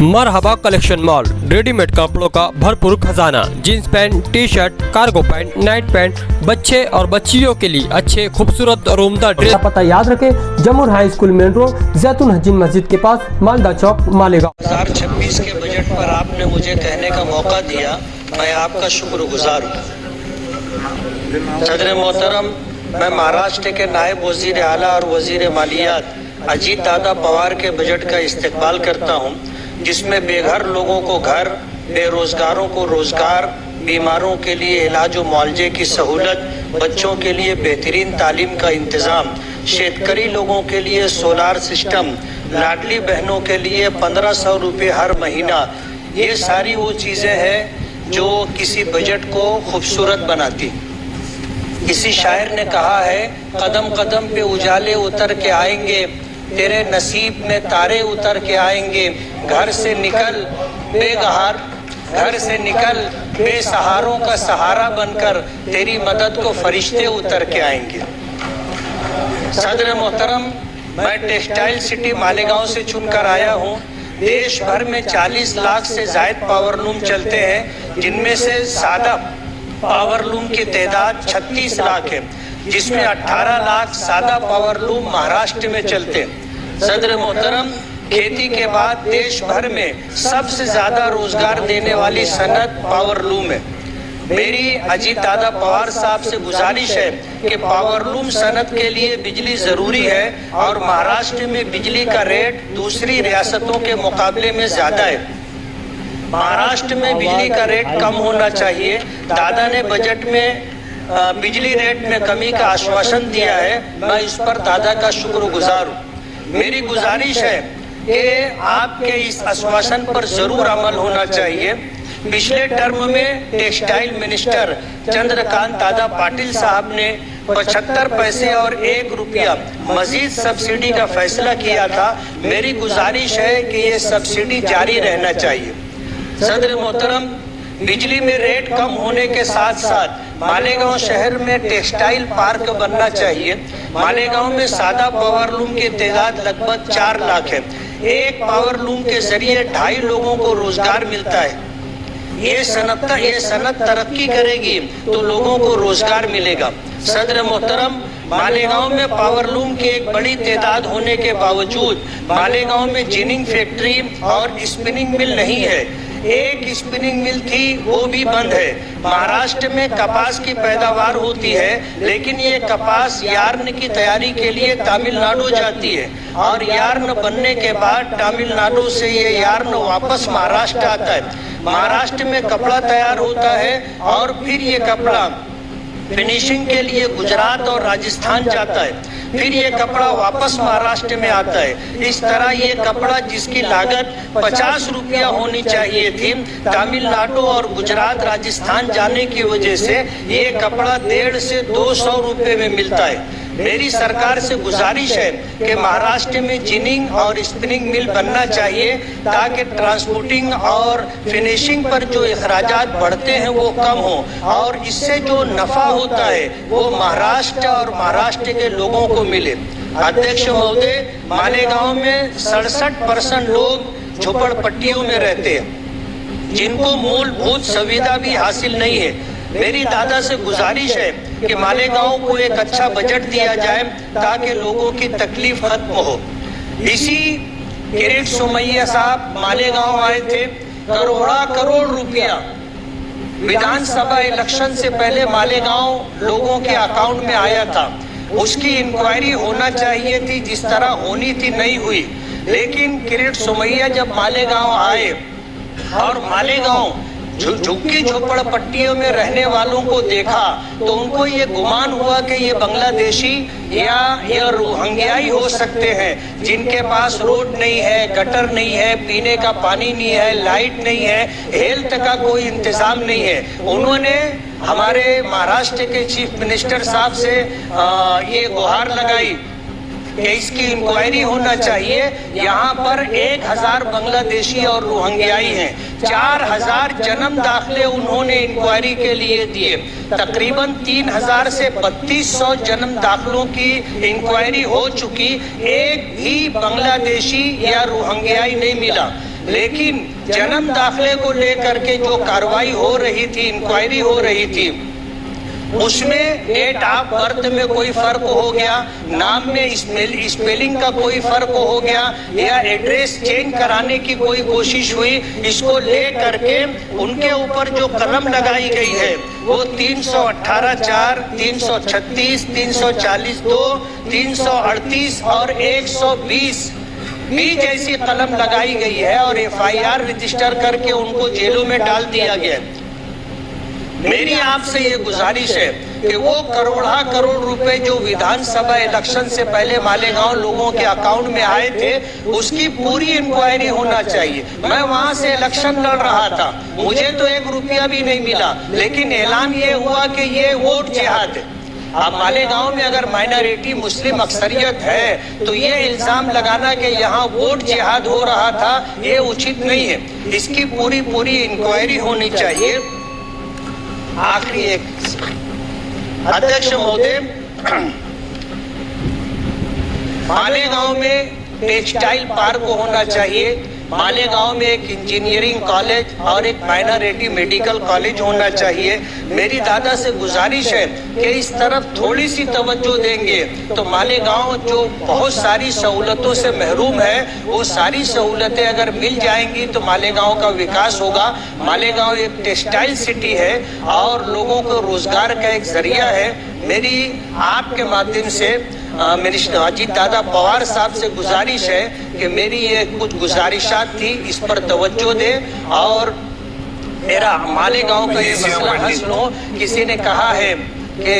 मरहबा collection mall, readymade कपड़ों का भरपूर खजाना। Jeans pant, T shirt, cargo pant, night pant, बच्चे और बच्चियों के लिए अच्छे खूबसूरत और उम्दा ड्रेस। पता याद रखे, जमुर हाई स्कूल मेन रोड, जैतून हजीन मस्जिद के पास, मालदा चौक, मालेगांव। 2026 के बजट पर आपने मुझे कहने का मौका दिया, मैं आपका शुक्रगुजार हूँ। सदर मोहतरम, मैं महाराष्ट्र के नायब वजीर आला और वजीर मालियात अजीत दादा पवार के बजट का इस्तकबाल करता हूँ, जिसमें बेघर लोगों को घर, बेरोजगारों को रोजगार, बीमारों के लिए इलाज व मुआवजे की सहूलत, बच्चों के लिए बेहतरीन तालीम का इंतज़ाम, शेतकरी लोगों के लिए सोलार सिस्टम, लाडली बहनों के लिए 1500 रुपये हर महीना। ये सारी वो चीज़ें हैं जो किसी बजट को खूबसूरत बनाती। किसी शायर ने कहा है, कदम कदम पे उजाले उतर के आएंगे, तेरे नसीब में तारे उतर के आएंगे। घर से निकल बेसहारों का सहारा बनकर, तेरी मदद को फरिश्ते उतर के आएंगे। सदर मोहतरम, मैं टेक्सटाइल सिटी मालेगांव से चुनकर आया हूँ। देश भर में 40 लाख से जायद पावरलूम चलते हैं, जिनमें से सादा पावरलूम की तादाद 36 लाख है, जिसमें 18 लाख सादा पावरलूम महाराष्ट्र में चलते हैं। सदर मोहतरम, खेती के बाद देश भर में सबसे ज्यादा रोजगार देने वाली सनत पावरलूम है। मेरी अजीत दादा पवार साहब से गुजारिश है कि पावरलूम सनत के लिए बिजली जरूरी है और महाराष्ट्र में बिजली का रेट दूसरी रियासतों के मुकाबले में ज्यादा है। महाराष्ट्र में बिजली का रेट कम होना चाहिए। दादा ने बजट में बिजली रेट में कमी का आश्वासन दिया है, मैं इस पर दादा का शुक्रगुजार हूँ। मेरी गुजारिश है कि आपके इस आश्वासन पर जरूर अमल होना चाहिए। पिछले टर्म में टेक्सटाइल मिनिस्टर चंद्रकांत दादा पाटिल साहब ने 75 पैसे और 1 रुपया मजीद सब्सिडी का फैसला किया था। मेरी गुजारिश है कि ये सब्सिडी जारी रहना चाहिए। सदर मोहतरम, बिजली में रेट कम होने के साथ साथ मालेगांव शहर में टेक्सटाइल पार्क बनना चाहिए। मालेगांव में सादा पावरलूम की तादाद लगभग 4 लाख है। एक पावरलूम के जरिए 2.5 लोगों को रोजगार मिलता है। ये सनत तरक्की करेगी तो लोगों को रोजगार मिलेगा। सदर मोहतरम, मालेगांव में पावरलूम की एक बड़ी तादाद होने के बावजूद मालेगांव में जिनिंग फैक्ट्री और स्पिनिंग मिल नहीं है। एक स्पिनिंग मिल थी, वो भी बंद है। महाराष्ट्र में कपास की पैदावार होती है, लेकिन ये कपास यार्न की तैयारी के लिए तमिलनाडु जाती है और यार्न बनने के बाद तमिलनाडु से ये यार्न वापस महाराष्ट्र आता है। महाराष्ट्र में कपड़ा तैयार होता है और फिर ये कपड़ा फिनिशिंग के लिए गुजरात और राजस्थान जाता है, फिर ये कपड़ा वापस महाराष्ट्र में आता है। इस तरह ये कपड़ा जिसकी लागत 50 रुपया होनी चाहिए थी, तमिलनाडु और गुजरात राजस्थान जाने की वजह से ये कपड़ा 150 से 200 रुपये में मिलता है। मेरी सरकार से गुजारिश है कि महाराष्ट्र में जिनिंग और स्पिनिंग मिल बनना चाहिए, ताकि ट्रांसपोर्टिंग और फिनिशिंग पर जो अखराजात बढ़ते हैं वो कम हो और इससे जो नफा होता है वो महाराष्ट्र और महाराष्ट्र के लोगों को मिले। अध्यक्ष महोदय, मालेगांव में 67% लोग झोपड़पट्टियों में रहते हैं, जिनको मूलभूत सुविधा भी हासिल नहीं है। मेरी दादा से गुजारिश है कि मालेगांव को एक अच्छा बजट दिया जाए ताकि लोगों की तकलीफ खत्म हो। इसी किरीट सोमैया साहब मालेगांव आए थे, करोड़ रुपया विधानसभा इलेक्शन से पहले मालेगांव लोगों के अकाउंट में आया था। उसकी इंक्वायरी होना चाहिए थी, जिस तरह होनी थी नहीं हुई। लेकिन किरीट सोमैया जब मालेगांव आए और मालेगांव झुग्गी झोपड़पट्टियों में रहने वालों को देखा तो उनको ये गुमान हुआ कि ये बांग्लादेशी या रोहिंग्याई हो सकते हैं, जिनके पास रोड नहीं है, गटर नहीं है, पीने का पानी नहीं है, लाइट नहीं है, हेल्थ का कोई इंतजाम नहीं है। उन्होंने हमारे महाराष्ट्र के चीफ मिनिस्टर साहब से ये गुहार लगाई कि इसकी इंक्वायरी होना चाहिए। यहाँ पर 1000 बांग्लादेशी और रोहिंग्याई हैं। 4000 जन्म दाखिले उन्होंने इंक्वायरी के लिए दिए। तकरीबन 3000 से 3200 जन्म दाखिलों की इंक्वायरी हो चुकी, एक भी बांग्लादेशी या रोहिंग्याई नहीं मिला। लेकिन जन्म दाखिले को लेकर के जो कार्रवाई हो रही थी, इंक्वायरी हो रही थी, उसमें डेट ऑफ बर्थ में कोई फर्क हो गया, नाम में स्पेलिंग का कोई फर्क हो गया, या एड्रेस चेंज कराने की कोई कोशिश हुई, इसको ले करके उनके ऊपर जो कलम लगाई गई है वो 318(4), 336, 340(2), 338 और 120 भी जैसी कलम लगाई गई है और FIR रजिस्टर करके उनको जेलों में डाल दिया गया। मेरी आपसे ये गुजारिश है कि वो करोड़ रुपए जो विधानसभा इलेक्शन से पहले मालेगांव लोगों के अकाउंट में आए थे, उसकी पूरी इंक्वायरी होना चाहिए। मैं वहां से इलेक्शन लड़ रहा था, मुझे तो 1 रुपया भी नहीं मिला, लेकिन ऐलान ये हुआ कि ये वोट जिहाद है। अब मालेगांव में अगर माइनॉरिटी मुस्लिम अक्सरियत है तो ये इल्जाम लगाना कि यहाँ वोट जिहाद हो रहा था, ये उचित नहीं है। इसकी पूरी इंक्वायरी होनी चाहिए। आखिरी एक, अध्यक्ष महोदय, मालेगांव में टेक्सटाइल पार्क होना चाहिए, मालेगांव में एक इंजीनियरिंग कॉलेज और एक माइनॉरिटी मेडिकल कॉलेज होना चाहिए। मेरी दादा से गुजारिश है कि इस तरफ थोड़ी सी तवज्जो देंगे तो मालेगांव जो बहुत सारी सहूलतों से महरूम है, वो सारी सहूलतें अगर मिल जाएंगी तो मालेगांव का विकास होगा। मालेगांव एक टेक्सटाइल सिटी है और लोगों को रोजगार का एक जरिया है। मेरी आपके माध्यम से मिनिस्टर अजीत दादा पवार साहब से गुजारिश है कि मेरी ये कुछ गुजारिशात थी, इस पर तवज्जो दे और मेरा मालेगांव का ये मसला हल हो। किसी ने कहा है कि